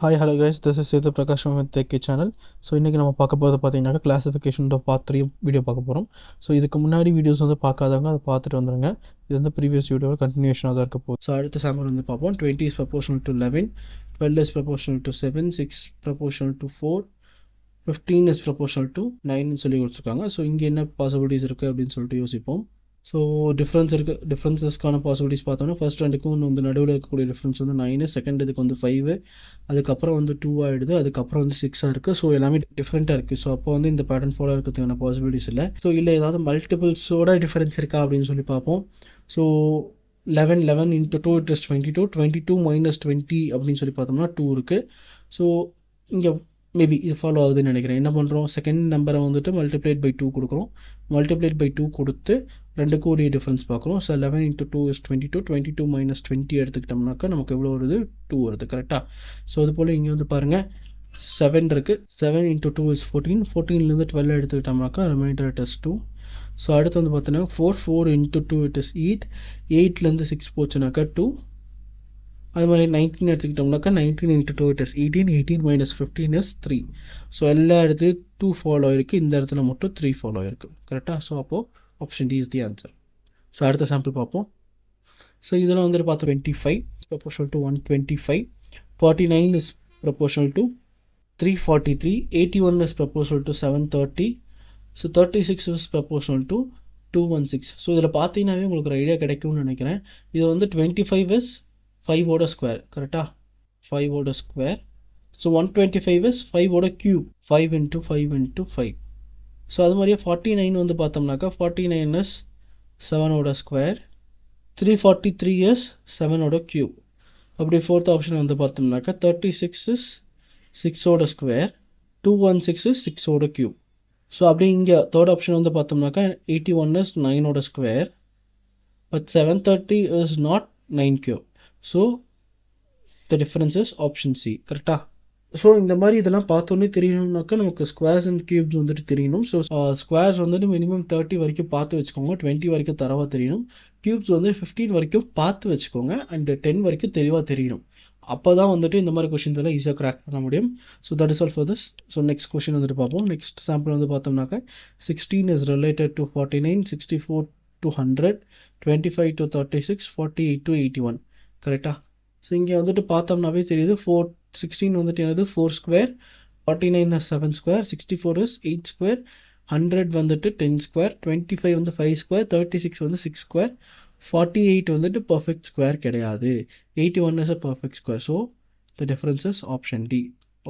Hi hello guys, this is Sethu Prakash from tech channel. So இன்றைக்கி நம்ம பார்க்க போகிறது பார்த்தீங்கன்னா கிளாஸிஃபிகேஷன் ஆஃப் பார்ட் 3 வீடியோ பார்க்க போகிறோம். ஸோ இதுக்கு முன்னாடி வீடியோஸ் வந்து பார்க்காதவங்க அதை பார்த்துட்டு வந்துடுங்க. இது வந்து ப்ரீவியஸ் வீடியோவில் கண்டினியூஷனாக தான் இருக்க போகுது. ஸோ அடுத்த சாம்பிள் வந்து பார்ப்போம். 20 is proportional to 11, 12 is proportional to 7, 6 proportional to 4, 15 is proportional to 9 சொல்லி கொடுத்துருக்காங்க. ஸோ இங்கே என்ன பாசிபிலிட்டிஸ் இருக்குது அப்படின்னு சொல்லிட்டு யோசிப்போம். ஸோ டிஃப்ரென்ஸஸ்க்கான பாசிபிலிட்டிஸ் பார்த்தோன்னா ஃபர்ஸ்ட் ரெண்டுக்கும் வந்து நடுவில் இருக்கக்கூடிய டிஃப்ரென்ஸ் வந்து 9, செகண்ட் இதுக்கு வந்து 5, அதுக்கப்புறம் வந்து 2 ஆகிடுது, அதுக்கப்புறம் வந்து 6 இருக்குது. ஸோ எல்லாமே டிஃப்ரெண்ட்டாக இருக்குது. ஸோ அப்போ வந்து இந்த பேட்டர்ன் ஃபாலோ இருக்கிறதுக்கான பாசிபிலிட்டிஸ் இல்லை. ஸோ இல்லை ஏதாவது மல்டிபிள்ஸோட டிஃப்ரென்ஸ் இருக்கா அப்படின்னு சொல்லி பார்ப்போம். So 11 into 2 it is 22, 22 minus 20 அப்படின்னு சொல்லி பார்த்தோம்னா 2 இருக்குது. ஸோ இங்கே மேபி இது ஃபாலோ ஆகுதுன்னு நினைக்கிறேன். என்ன பண்ணுறோம், செகண்ட் நம்பரை வந்துட்டு மல்டிப்ளைட் பை 2 கொடுக்குறோம். மல்டிப்ளைட் பை 2 கொடுத்து ரெண்டுக்கும் ஒரு டிஃப்ரென்ஸ் பார்க்குறோம். ஸோ 11 into 2 is 22, 22 minus 20 எடுத்துக்கிட்டோம்னாக்கா நமக்கு எவ்வளோ வருது, 2 வருது. கரெக்டாக. ஸோ அது போல் இங்கே வந்து பாருங்கள் 7 இருக்குது. 7 into 2 is 14, 14லேருந்து 12 எடுத்துக்கிட்டோம்னாக்கா ரிமைண்டர் it is 2. ஸோ அடுத்து வந்து பார்த்தோன்னா 4 into 2 it is 8, 8லேருந்து 6 போச்சுனாக்கா 2. அது மாதிரி 19 எடுத்துக்கிட்டோம்னாக்கா 19 into 2 it is 18, 18 minus 15 is 3. So எல்லா இடத்துலையும் 2 ஃபாலோ ஆகிருக்கு, இந்த இடத்துல மட்டும் 3 ஃபாலோ ஆகிருக்கு. கரெக்டாக. ஸோ அப்போது option D is the answer. So அடுத்த சாம்பிள் பார்ப்போம். ஸோ இதெல்லாம் வந்துட்டு பார்த்தோம் 25 proportional to 125, 49 is proportional to 343, 81 is proportional to 730, so 36 is proportional to 216. So இதில் பார்த்தீங்கன்னாவே உங்களுக்கு ஒரு ஐடியா கிடைக்கும்னு நினைக்கிறேன். இது வந்து 25 இஸ் 5ஓட ஸ்கொயர். கரெக்டாக. 5ஓட ஸ்கொயர். ஸோ 125 இஸ் 5ஓட க்யூப், 5 into 5 into 5. ஸோ அது மாதிரியே 49 வந்து பார்த்தோம்னாக்கா 49 இஸ் 7ஓட ஸ்கொயர், 343 இஸ் 7ஓட க்யூப். அப்படி ஃபோர்த் ஆப்ஷன் வந்து பார்த்தோம்னாக்கா 36 இஸ் 6ஓட ஸ்கொயர், 216 இஸ் 6ஓட க்யூப். ஸோ அப்படி இங்கே தேர்ட் ஆப்ஷன் வந்து பார்த்தோம்னாக்கா 81 இஸ் 9ஓட square, but 730 is not 9 cube. So the difference is option C. கரெக்டாக. ஸோ இந்த மாதிரி இதெல்லாம் பார்த்தோன்னே தெரியணும்னாக்கா நமக்கு ஸ்கொயர்ஸ் அண்ட் கியூப்ஸ் வந்துட்டு தெரியணும். ஸோ ஸ்கொயர்ஸ் வந்துட்டு மினிமம் 30 வரைக்கும் பார்த்து வச்சுக்கோங்க, 20 வரைக்கும் தரவாக தெரியணும். கியூப்ஸ் வந்து 15 வரைக்கும் பார்த்து வச்சுக்கோங்க, அண்ட் 10 வரைக்கும் தெளிவாக தெரியணும். அப்போ தான் வந்துட்டு இந்த மாதிரி கொஷின்ஸ் எல்லாம் ஈஸியாக கிராக் பண்ண முடியும். So that is all for this. So next question வந்துட்டு பார்ப்போம். நெக்ஸ்ட் சாம்பிள் வந்து பார்த்தோம்னாக்கா 16 is related to 49, 64 to 100, 25 to 36, 48 to 81. கரெக்டாக. ஸோ இங்கே வந்துட்டு பார்த்தோம்னாவே தெரியுது 16 வந்துட்டு என்னது 4 square, 49 is 7 square, 64 is 8 square, 100 வந்துட்டு 10 ஸ்கொயர், 25 வந்து 5 ஸ்கொயர், 36 வந்து 6 ஸ்கொயர், 48 வந்துட்டு பர்ஃபெக்ட் ஸ்கொயர் கிடையாது, 81 is a perfect square. So the difference is option D.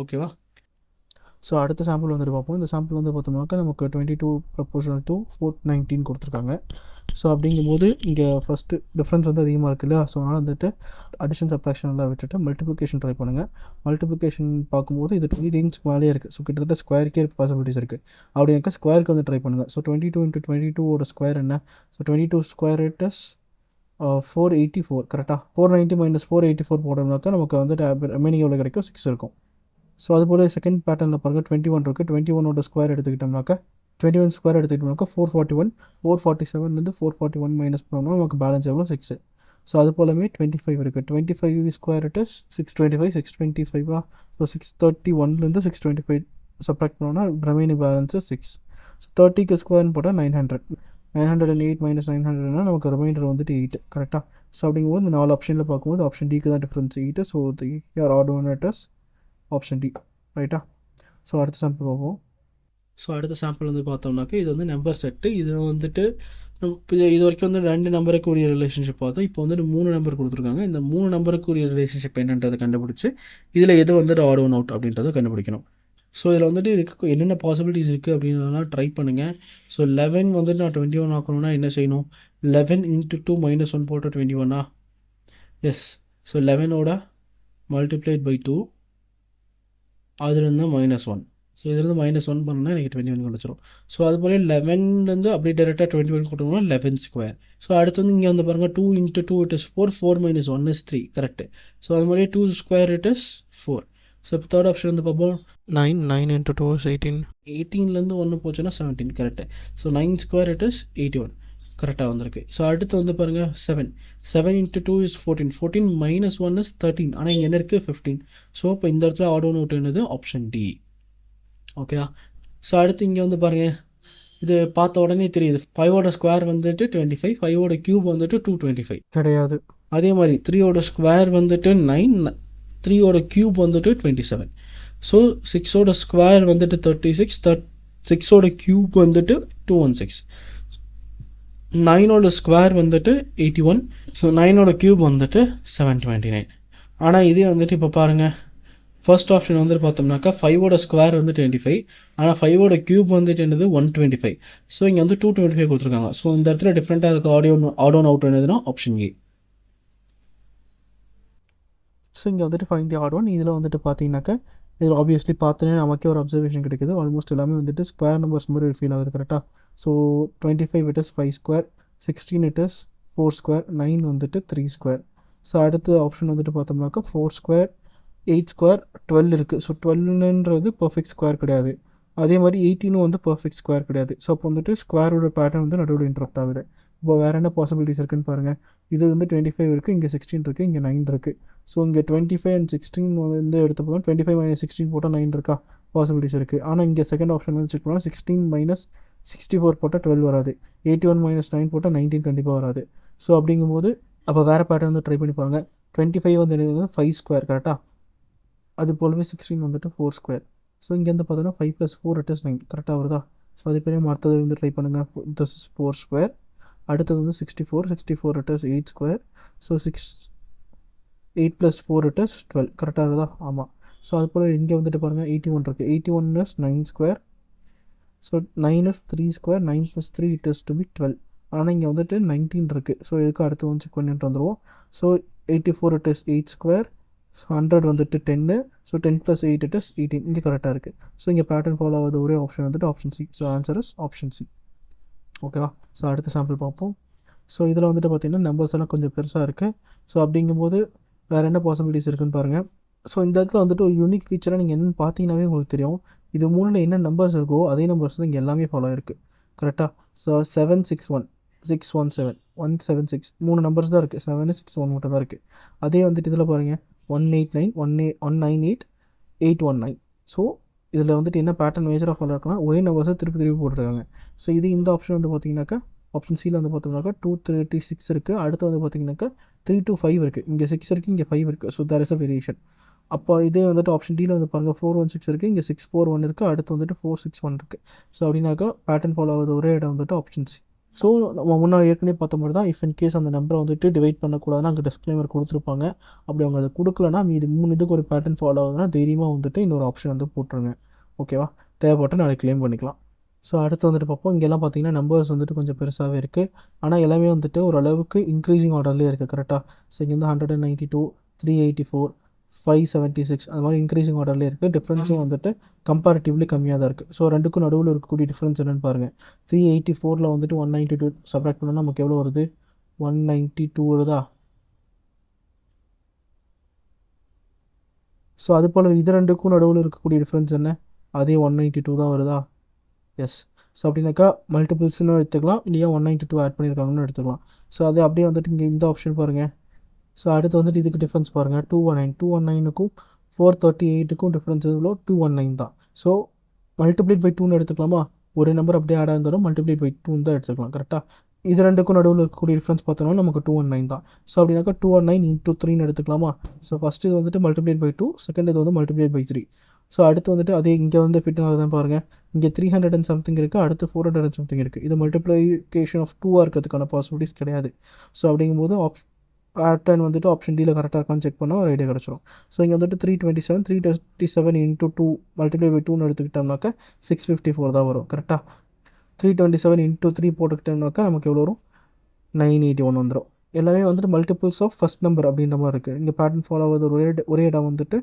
ஓகேவா. ஸோ அடுத்த சாம்பிள் வந்துட்டு பார்ப்போம். இந்த சாம்பிள் வந்து பார்த்தோம்னாக்கா நமக்கு 22 ப்ரொபோஷனல் டு 419 கொடுத்துருக்காங்க. ஸோ அப்படிங்கும்போது இங்கே ஃபஸ்ட்டு டிஃப்ரென்ஸ் வந்து அதிகமாக இருக்குது இல்லையா. ஸோ அதனால் வந்துட்டு அடிஷன் சப்ராக்ஷன் எல்லாம் விட்டுட்டு மல்டிப்ளிகேஷன் ட்ரை பண்ணுங்கள். மல்டிப்ளிகேஷன் பார்க்கும்போது இது 3 ரேஞ்ச் மேலேயே இருக்குது. ஸோ கிட்டத்தட்ட ஸ்கொயருக்கே பாசிபிலிட்டிஸ் இருக்குது. அப்படி இருக்க ஸ்கொயருக்கு வந்து ட்ரை பண்ணுங்கள். ஸோ 22 into 22ஓட ஸ்கொயர் என்ன. So 22 square it is 484. கரெக்டாக. 490 minus 484 போட்டோம்னாக்கா நமக்கு வந்துட்டு ரிமைனிங் எவ்வளோ கிடைக்கும், 6 இருக்கும். ஸோ அதுபோல் செகண்ட் பேட்டர்னில் பாருங்கள் 21 இருக்குது. 21ஓட ஸ்கொயர் எடுத்துக்கிட்டோம்னாக்கா 21 ஸ்கொயர் எடுத்துக்கிட்டோம்னாக்கா 441, 447லேருந்து 441 மைனஸ் பண்ணோம்னா நமக்கு பேலன்ஸ் எவ்வளோ, 6. ஸோ அது போலவே 25 இருக்குது. 25 ஸ்கொயர் இட் இஸ் 625, 625 ஸோ 631லேருந்து 625 சப்ராக்ட் பண்ணோம்னா ரிமைனிங் பேலன்ஸு 6. ஸோ 30க்கு ஸ்கொயர்னு போட்டால் 900, 908 minus 900னா நமக்கு ரிமைண்டர் வந்துட்டு 8. கரெக்டாக. ஸோ அப்படிங்கும்போது இந்த 4 ஆப்ஷனில் பார்க்கும்போது ஆப்ஷன் டிக்கு தான் டிஃப்ரென்ஸ் 8. ஸோ யார் odd one it is option D. ரைட்டா. ஸோ அடுத்த சாம்பிள் பார்ப்போம். ஸோ அடுத்த சாம்பிள் வந்து பார்த்தோம்னாக்கா இது வந்து நம்பர் செட்டு. இது வந்துட்டு நமக்கு இது வரைக்கும் வந்து 2 நம்பருக்குரிய ரிலேஷன்ஷிப் பார்த்தோம். இப்போ வந்துட்டு 3 நம்பர் கொடுத்துருக்காங்க. இந்த 3 நம்பருக்குரிய ரிலேஷன்ஷிப் என்னன்றதை கண்டுபிடிச்சி இதில் எது வந்துட்டு ஆட் ஒன் அவுட் அப்படின்றத கண்டுபிடிக்கணும். ஸோ இதில் வந்துட்டு இதுக்கு என்னென்ன பாசிபிலிட்டிஸ் இருக்குது அப்படின்றதெல்லாம் ட்ரை பண்ணுங்கள். ஸோ 11 வந்துட்டு நான் 21 ஆக்கணும்னா என்ன செய்யணும், 11 into 2 minus 1 போட்டால் 21. எஸ். ஸோ 11ஓட மல்டிப்ளைட் பை 2, அதுலேருந்து -1. ஸோ இதுலேருந்து -1 பண்ணால் எனக்கு 21 கிடச்சிரும். ஸோ அது போல் 11லேருந்து அப்படியே டேரெக்டாக 21 போட்டோம்னா 11 ஸ்கொயர். ஸோ அடுத்து வந்து இங்கே வந்து பாருங்கள் 2 into 2 it is 4, 4 minus 1 is 3. Correct. So அது மாதிரி 2 ஸ்கொயர் it is 4. ஸோ இப்போ தேர்ட் ஆப்ஷன் வந்து பார்ப்போம். 9 into 2 is 18, 18லேருந்து 1 போச்சுன்னா 17. Correct. So 9 square it is 81. கரெக்டாக வந்திருக்கு. ஸோ அடுத்து வந்து பாருங்கள் 7 இன்ட்டு 2 இஸ் 14 மைனஸ் 1 இஸ் 13. ஆனால் இங்கே என்ன இருக்குது 15. ஸோ இப்போ இந்த இடத்துல ஆட் ஒன் அவுட் என்னது ஆப்ஷன் டி. ஓகேவா. ஸோ அடுத்து இங்கே வந்து பாருங்கள், இது பார்த்த உடனே தெரியுது 5ஓட ஸ்கொயர் வந்துட்டு 25, 5ஓட க்யூப் வந்துட்டு 225 கிடையாது. அதே மாதிரி 3ஓட ஸ்கொயர் வந்துட்டு 9, 3ஓட க்யூப் வந்துட்டு 27. ஸோ 6ஓட ஸ்கொயர் வந்துட்டு 36, 6ஓட க்யூப் வந்துட்டு 216, 9ஓட ஸ்கொயர் வந்துட்டு 81, ஸோ 9ஓட க்யூப் வந்துட்டு 729. ஆனால் இதே வந்துட்டு இப்போ பாருங்கள், ஃபர்ஸ்ட் ஆப்ஷன் வந்துட்டு பார்த்தோம்னாக்கா 5ஓட ஸ்கொயர் வந்து 25, ஆனால் 5ஓட க்யூப் வந்துட்டு என்னது 125. ஸோ இங்கே வந்து 225 கொடுத்துருக்காங்க. ஸோ இந்த இடத்துல டிஃப்ரெண்ட்டாக இருக்க ஆட் ஒன் அவுட் என்னதுன்னா ஆப்ஷன் ஏ. ஸோ இங்கே வந்துட்டு ஃபைண்ட் தி ஆட் ஒன். இதில் வந்துட்டு பார்த்தீங்கன்னாக்கா இதில் ஆப்வியஸ்லி பார்த்தோன்னே நமக்கே ஒரு அப்சர்வேஷன் கிடைக்குது. ஆல்மோஸ்ட் எல்லாமே வந்துட்டு ஸ்கொயர் நம்பர்ஸ் மாதிரி ஒரு ஃபீல் ஆகுது. கரெக்டாக. So 25 it is 5 square, 16 it is 4 square, 9 வந்துட்டு 3 ஸ்கொயர். ஸோ அடுத்த ஆப்ஷன் வந்துட்டு பார்த்தோம்னாக்கா 4 ஸ்கொயர், 8 ஸ்கொயர், 12 இருக்குது. ஸோ 12ன்றது பர்ஃபெக்ட் ஸ்கொயர் கிடையாது. அதே மாதிரி 18 வந்து பர்ஃபெக்ட் ஸ்கொயர் கிடையாது. ஸோ அப்போ வந்துட்டு ஸ்கொயரோட பேட்டர்ன் வந்து நடுவில் இன்ட்ரப்ட் ஆகுது. இப்போ வேறு என்ன பாசிபிலிட்டிஸ் இருக்குன்னு பாருங்கள். இது வந்து 25 இருக்குது, இங்கே 16 இருக்குது, இங்கே 9 இருக்குது. ஸோ இங்கே 25 and 16 வந்து எடுத்து போதும். 25 - 16 போட்டால் 9 இருக்கா, பாசிபிலிட்டிஸ் இருக்குது. ஆனால் இங்கே செகண்ட் ஆப்ஷன் வந்து செக் பண்ணால் 16 - 64 போட்டால் 12 வராது. 81 - 9 போட்டால் 19 கண்டிப்பாக வராது. ஸோ அப்படிங்கும்போது அப்போ வேறு பேட்டர்ன் வந்து ட்ரை பண்ணி பாருங்கள். 25 வந்து என்னது 5 ஸ்கொயர் கரெக்டாக. அது போலவே 16 வந்துட்டு 4 ஸ்கொயர். ஸோ இங்கேருந்து பார்த்தோன்னா 5 + 4 இட் இஸ் 9 கரெக்டாக வருதா. ஸோ அதே பேர் அடுத்தது வந்து ட்ரை பண்ணுங்கள். This is 4 square. அடுத்தது வந்து 64 it is 8 square. So 8 + 4 it is 12 கரெக்டாக இருக்குதா. ஆமாம். ஸோ அது போல் இங்கே வந்துட்டு பாருங்கள் 81 இருக்குது. 81 is 9 square. So 9 is 3 square. 9 + 3 it is to be 12. ஆனால் இங்கே வந்துட்டு 19 இருக்குது. ஸோ இதுக்கு அடுத்து வந்து செக் பண்ணிட்டு வந்துடுவோம். So 84 it is 8 square. 100 வந்துட்டு 10. So 10 + 8 it is 18. இங்கே கரெக்டாக இருக்குது. ஸோ இங்கே பேட்டர்ன் ஃபாலோ ஆகுது ஒரே ஆப்ஷன் வந்துட்டு option C. So answer is option C. ஓகேவா. ஸோ அடுத்த சாம்பிள் பார்ப்போம். ஸோ இதில் வந்துட்டு பார்த்திங்கன்னா நம்பர்ஸ் எல்லாம் கொஞ்சம் பெருசாக இருக்குது. ஸோ அப்படிங்கும்போது வேறு என்ன பாசிபிலிட்டிஸ் இருக்குதுன்னு பாருங்கள். ஸோ இந்த இடத்துல வந்துட்டு ஒரு யூனிக் ஃபீச்சராக நீங்கள் என்னென்னு பார்த்தீங்கன்னாவே உங்களுக்கு தெரியும். இது மூணில் என்ன நம்பர்ஸ் இருக்கோ அதே நம்பர்ஸ் தான் இங்கே எல்லாமே ஃபாலோ இருக்குது. கரெக்டாக. ஸோ 761, 617, 176 3 நம்பர்ஸ் தான் இருக்குது. 7, 6, 1 மட்டும் தான் இருக்குது. அதே வந்துட்டு இதில் பாருங்கள் 189, 198, 819. ஸோ இதில் வந்துட்டு என்ன பேட்டர்ன் மேஜராக ஃபாலோ இருக்குன்னா ஒரே நம்பர்ஸை திருப்பி போட்டுருக்காங்க. ஸோ இது இந்த ஆப்ஷன் வந்து பார்த்தீங்கன்னாக்கா ஆப்ஷன் சியில் வந்து பார்த்தோம்னாக்கா 236 இருக்குது. அடுத்து வந்து பார்த்தீங்கன்னாக்கா 325 இருக்குது. இங்கே 6 இருக்குது, இங்கே 5 இருக்குது. So there is a variation. அப்போ இதே வந்துட்டு ஆப்ஷன் டியில் வந்து பாருங்கள் 416 இருக்குது, இங்கே 641 இருக்குது, அடுத்து வந்துட்டு 461 இருக்குது. ஸோ அப்படின்னாக்கா பேட்டர்ன் ஃபாலோ ஆகுது ஒரே இடம் வந்துட்டு ஆப்ஷன் சி. ஸோ நம்ம முன்னாடி ஏற்கனவே பார்த்த மாதிரி தான். இஃப் இன் கேஸ் அந்த நம்பரை வந்துட்டு டிவைட் பண்ணக்கூடாதுன்னா அங்கே டிஸ்க்ளைமர் கொடுத்துருப்பாங்க. அப்படி அவங்க அதை கொடுக்கலன்னா மீது 3 இதுக்கு ஒரு பேட்டர்ன் ஃபாலோ ஆகுதுன்னா தைரியமாக வந்துட்டு இன்னொரு ஆப்ஷன் வந்து போட்டுருங்க. ஓகேவா. தேவைப்பட்டு நாளைக்கு கிளைம் பண்ணிக்கலாம். ஸோ அடுத்து வந்துட்டு பார்ப்போம். இங்கெல்லாம் பார்த்தீங்கன்னா நம்பர்ஸ் வந்துட்டு கொஞ்சம் பெருசாகவே இருக்குது. ஆனால் எல்லாமே வந்துட்டு ஓரளவுக்கு இன்க்ரீஸிங் ஆர்டர்லேயே இருக்குது. கரெக்டாக. ஸோ இங்கே வந்து 192, 384, 576 அந்த மாதிரி இன்க்ரீஸிங் ஆர்டர்லேயே இருக்குது. டிஃப்ரென்ஸும் வந்துட்டு கம்பேரிட்டிவ்லி கம்மியாக தான் இருக்குது. ஸோ ரெண்டுக்கும் நடுவில் இருக்கக்கூடிய டிஃப்ரென்ஸ் என்னென்னு பாருங்கள். 384 வந்துட்டு 192 சப்ராக்ட் பண்ணால் நமக்கு எவ்வளோ வருது, 192 வருதா. ஸோ அது போல் இது ரெண்டுக்கும் நடுவில் இருக்கக்கூடிய டிஃப்ரென்ஸ் என்ன, அதே 192 தான் வருதா. எஸ். ஸோ அப்படின்னாக்கா மல்டிபிள்ஸ்னு எடுத்துக்கலாம், இல்லையா 192 ஆட் பண்ணியிருக்காங்கன்னு எடுத்துக்கலாம். ஸோ அது அப்படியே வந்துட்டு இங்கே இந்த ஆப்ஷன் பாருங்கள். ஸோ அடுத்து வந்துட்டு இதுக்கு டிஃப்ரென்ஸ் பாருங்கள். 219க்கும் 438க்கும் டிஃப்ரென்ஸ் எவ்வளோ, 219 தான். ஸோ மல்டிப்ளைட் பை 2ன்னு எடுத்துக்கலாமா. ஒரு நம்பர் அப்படியே ஆட் ஆயிருந்தாலும் மல்டிப்ளைட் பை 2 தான் எடுத்துக்கலாம். கரெக்டாக. இது ரெண்டுக்கும் நடுவில் இருக்கக்கூடிய டிஃப்ரென்ஸ் பார்த்தோம்னா நமக்கு 219 தான். ஸோ அப்படின்னாக்கா 219 × 3ன்னு எடுத்துக்கலாமா. ஸோ ஃபஸ்ட்டு இது வந்துட்டு மல்டிப்ளைட் பை 2, செகண்ட் இது வந்து மல்டிப்ளைட் பை 3. ஸோ அடுத்து வந்துட்டு அதே இங்கே வந்து ஃபிட் ஆகுதுன்னு பாருங்கள். இங்கே 300 and something இருக்குது, அடுத்து 400 and something இருக்குது. இது மல்டிப்ளிகேஷன் ஆஃப் 2 இருக்கிறதுக்கான பாசிபிலிட்டிஸ் கிடையாது. ஸோ அப்படிங்கும்போது பேட்டர்ன் வந்துட்டு ஆப்ஷன் டியில் கரெக்டாக இருக்கான்னு செக் பண்ணால் ஒரு ஐடியா கிடச்சிரும். ஸோ இங்கே வந்துட்டு 327 × 2 மல்டிப்ளை பை 2ன்னு எடுத்துக்கிட்டோம்னாக்கா 654 தான் வரும். கரெக்டாக. 327 × 3 போட்டுக்கிட்டோம்னாக்கா நமக்கு எவ்வளோ வரும், 981 வந்துடும். எல்லாமே வந்துட்டு மல்டிபிள்ஸ் ஆஃப் ஃபஸ்ட் நம்பர் அப்படின்ற மாதிரி இருக்குது. இங்கே பேட்டர்ன் ஃபாலோ ஆகுது ஒரே இடம் வந்துட்டு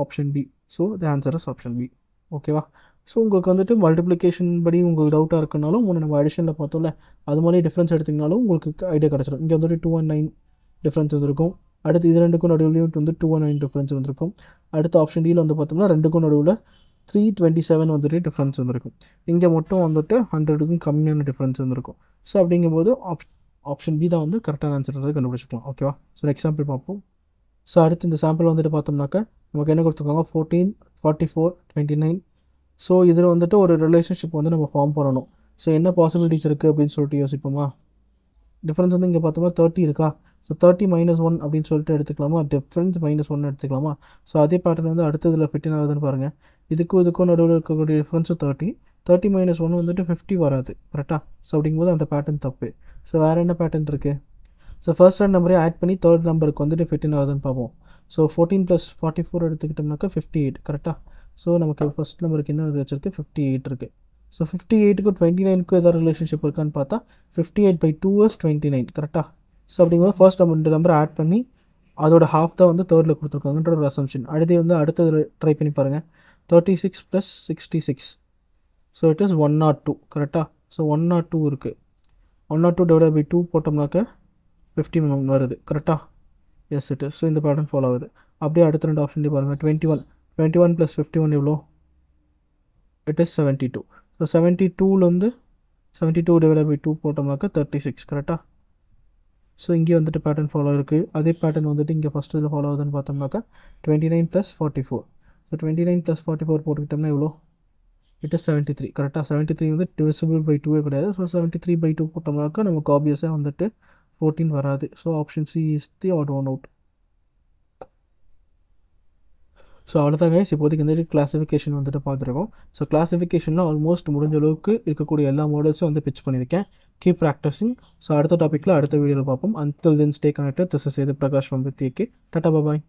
option B. So the answer is option B. ஓகேவா. ஸோ உங்களுக்கு வந்துட்டு மல்டிப்ளிகேஷன் படி உங்களுக்கு டவுட்டாக இருக்குனாலும் நம்ம அடிஷனில் பார்த்தோம்ல அது மாதிரி டிஃப்ரென்ஸ் எடுத்திங்கனாலும் உங்களுக்கு ஐடியா கிடச்சிடும். இங்கே வந்துட்டு 219 டிஃப்ரென்ஸ் வந்துருக்கும். அடுத்து இது ரெண்டுக்கும் நடுவுலையும் வந்து 219 டிஃப்ரென்ஸ் வந்துருக்கும். அடுத்த ஆப்ஷன் டியில் வந்து பார்த்தோம்னா ரெண்டுக்கும் நடுவில் 327 வந்துட்டு டிஃப்ரென்ஸ் வந்துருக்கும். இங்கே மட்டும் வந்துட்டு 100க்கும் கம்மியான டிஃப்ரென்ஸ் வந்துருக்கும். ஸோ அப்படிங்கும்போது ஆப்ஷன் பி தான் வந்து கரெக்டான ஆன்சர்ன்றதை கண்டுபிடிச்சிக்கலாம். ஓகேவா? ஸோ எக்ஸாம்பிள் பார்ப்போம். ஸோ அடுத்து இந்த சாம்பிள் வந்துட்டு பார்த்தோம்னாக்க நமக்கு என்ன கொடுத்துருக்காங்க, 14, 44, 29. ஸோ இதில் வந்துட்டு ஒரு ரிலேஷன்ஷிப் வந்து நம்ம ஃபார்ம் பண்ணணும். ஸோ என்ன பாசிபிலிட்டிஸ் இருக்குது அப்படின்னு சொல்லிட்டு யோசிப்போமா? டிஃப்ரென்ஸ் வந்து இங்கே பார்த்தோம்னா 30 இருக்கா? ஸோ 30 -1 அப்படின்னு சொல்லிட்டு எடுத்துக்கலாமா? டிஃப்ரென்ஸ் -1 எடுத்துக்கலாமா? ஸோ அதே பேட்டர்ன் வந்து அடுத்ததில் ஃபிட்டின் ஆகுதுன்னு பாருங்கள். இதுக்கும் நடுவில் இருக்கக்கூடிய டிஃப்ரென்ஸும் 30. 30 - 1 வந்துட்டு 50 வராது. கரெக்டாக? ஸோ அப்படிங்கும்போது அந்த பேட்டர்ன் தப்பு. ஸோ வேறு என்ன பேட்டர்ன் இருக்குது? ஸோ ஃபர்ஸ்ட் ரெண்டு நம்பரே ஆட் பண்ணி தேர்ட் நம்பருக்கு வந்துட்டு ஃபிட்டின் ஆகுதுன்னு பார்ப்போம். ஸோ 14 + 44 எடுத்துக்கிட்டோம்னாக்கா 58. கரெக்டாக? ஸோ நமக்கு ஃபர்ஸ்ட் நம்பருக்கு என்ன வச்சுருக்கு? 58 இருக்குது. ஸோ 58க்கும் 29க்கும் ஏதாவது ரிலேஷன்ஷிப் இருக்கான்னு பார்த்தா 58/2 is 29. கரெக்டாக? ஸோ அப்படிங்கும்போது ஃபர்ஸ்ட் நம்ம ரெண்டு நம்பரை ஆட் பண்ணி அதோட ஹாஃப் தான் வந்து தேர்டில் கொடுத்துருக்காங்கன்ற ஒரு அசம்ஷன். அடுத்தது ட்ரை பண்ணி பாருங்கள். 36 + 66. So it is 102. கரெக்டாக? ஸோ 102 இருக்குது. 102/2 போட்டோம்னாக்க 50 வருது. கரெக்டாக? S it is. ஸோ இந்த பேட்டர்ன் ஃபாலோ ஆகுது. அப்படியே அடுத்த ரெண்டு ஆப்ஷன்லேயே பாருங்கள். 21 + 51 எவ்வளோ? It is 72. ஸோ 72லேருந்து 72/2 போட்டோம்னாக்கா 36. கரெக்டாக? ஸோ இங்கே வந்துட்டு பேட்டர்ன் ஃபாலோ இருக்குது. அதே பேட்டர்ன் வந்துட்டு இங்கே ஃபஸ்ட்டு இதில் ஃபாலோ ஆகுதுன்னு பார்த்தோம்னாக்கா 29 + 44. ஸோ 29 + 44 போட்டுக்கிட்டோம்னா எவ்வளோ? It is 73. கரெக்டாக? 73 வந்து டிவிசிபிள் பை 2 கிடையாது. ஸோ 73/2 போட்டோம்னாக்கா நமக்கு ஆப்வியஸாக வந்துட்டு 14 வராது. So option C is the odd one out. So அவ்வளோதான் கைஸ், இப்போதைக்கு இந்த கிளாஸிஃபிகேஷன் வந்துட்டு பார்த்துருக்கோம். ஸோ கிளாஸிஃபிகேஷனில் ஆல்மோஸ்ட் முடிஞ்ச அளவுக்கு இருக்கக்கூடிய எல்லா மாடல்ஸும் வந்து பிச் பண்ணியிருக்கேன். Keep practising. ஸோ அடுத்த டாப்பிக்கில் அடுத்த வீடியோவில் பார்ப்போம். Until then stay connected. This is Prakash from Vithiki. Tata bye.